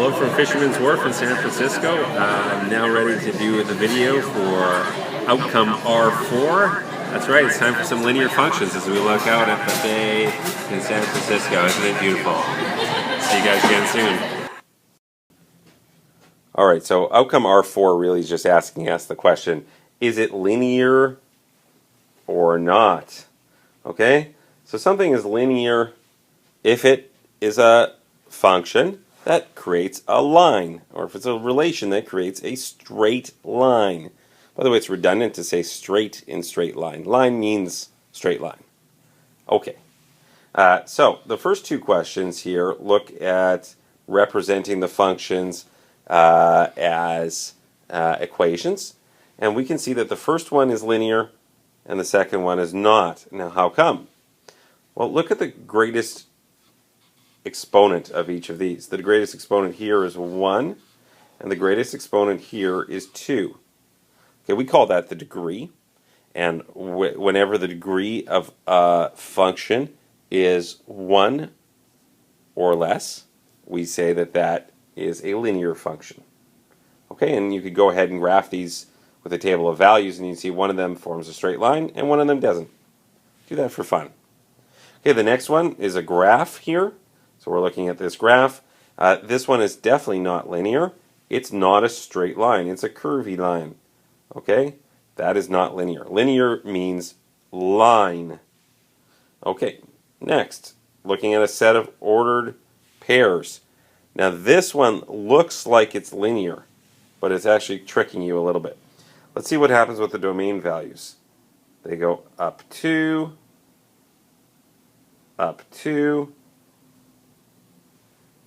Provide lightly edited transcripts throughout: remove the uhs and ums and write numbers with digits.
Hello from Fisherman's Wharf in San Francisco. I'm now ready to do the video for outcome R4. That's right, it's time for some linear functions as we look out at the bay in San Francisco. Isn't it beautiful? See you guys again soon. Alright, so outcome R4 really is just asking us the question, is it linear or not? Okay, so something is linear if it is a function that creates a line, or if it's a relation that creates a straight line. By the way, it's redundant to say straight in straight line. Line means straight line. Okay, so the first two questions here look at representing the functions as equations, and we can see that the first one is linear and the second one is not. Now, how come? Well, look at the greatest exponent of each of these. The greatest exponent here is 1, and the greatest exponent here is 2. Okay, we call that the degree, and whenever the degree of a function is 1 or less, we say that that is a linear function. Okay, and you could go ahead and graph these with a table of values, and you can see one of them forms a straight line, and one of them doesn't. Do that for fun. Okay, the next one is a graph here. So we're looking at this graph. This one is definitely not linear. It's not a straight line. It's a curvy line. Okay? That is not linear. Linear means line. Okay, next, looking at a set of ordered pairs. Now this one looks like it's linear, but it's actually tricking you a little bit. Let's see what happens with the domain values. They go up 2,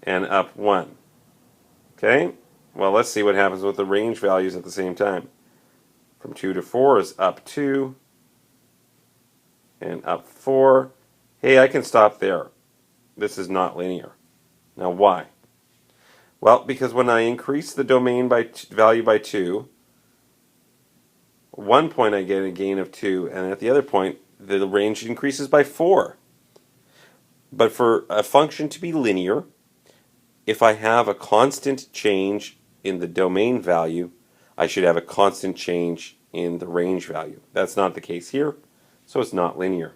and up 1. Okay? Well, let's see what happens with the range values at the same time. From 2 to 4 is up 2 and up 4. Hey, I can stop there. This is not linear. Now, why? Well, because when I increase the domain value by 2, at one point I get a gain of 2, and at the other point the range increases by 4. But for a function to be linear, if I have a constant change in the domain value, I should have a constant change in the range value. That's not the case here, so it's not linear.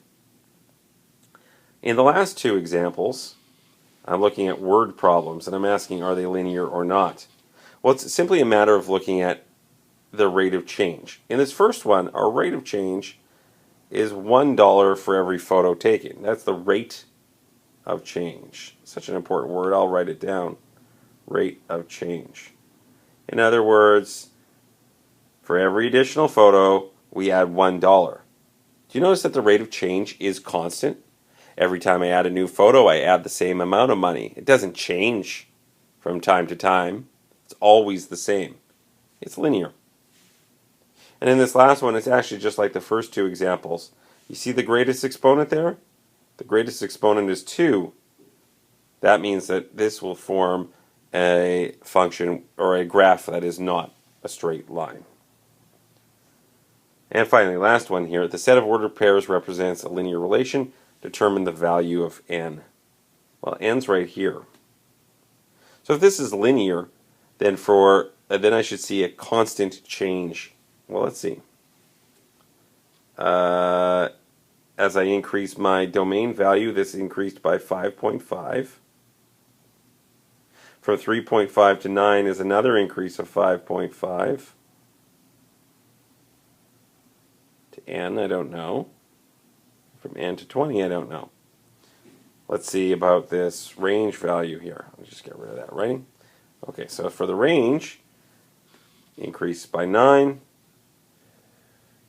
In the last two examples, I'm looking at word problems, and I'm asking, are they linear or not? Well, it's simply a matter of looking at the rate of change. In this first one, our rate of change is $1 for every photo taken. That's the rate of change. Such an important word, I'll write it down. Rate of change. In other words, for every additional photo, we add $1. Do you notice that the rate of change is constant? Every time I add a new photo, I add the same amount of money. It doesn't change from time to time. It's always the same. It's linear. And in this last one, it's actually just like the first two examples. You see the greatest exponent there? The greatest exponent is 2. That means that this will form a function or a graph that is not a straight line. And finally, last one here. The set of ordered pairs represents a linear relation. Determine the value of n. Well, n's right here. So if this is linear, then I should see a constant change. Well, let's see. As I increase my domain value, this increased by 5.5. From 3.5 to 9 is another increase of 5.5. To n, I don't know. From n to 20, I don't know. Let's see about this range value here. I'll just get rid of that writing. Okay, so for the range, increase by 9,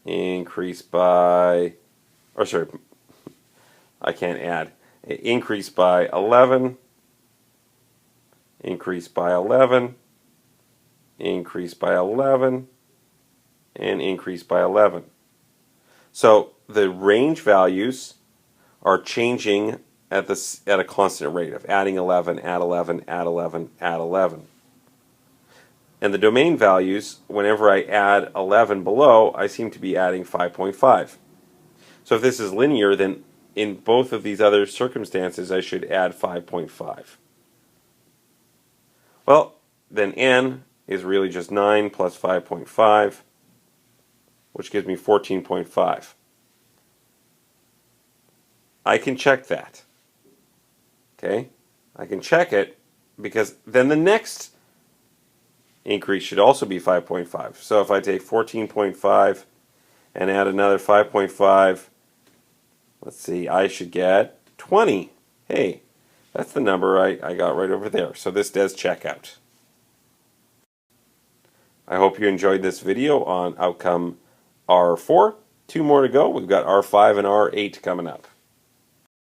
increase by, or sorry, I can't add. Increase by 11, increase by 11, increase by 11, and increase by 11. So the range values are changing at a constant rate of adding 11, add 11, add 11, add 11. And the domain values, whenever I add 11 below, I seem to be adding 5.5. So if this is linear, then in both of these other circumstances, I should add 5.5. Well, then n is really just 9 plus 5.5, which gives me 14.5. I can check that. Okay? I can check it because then the next increase should also be 5.5. So if I take 14.5 and add another 5.5, let's see, I should get 20. Hey, that's the number I got right over there. So this does check out. I hope you enjoyed this video on outcome R4. 2 more to go. We've got R5 and R8 coming up.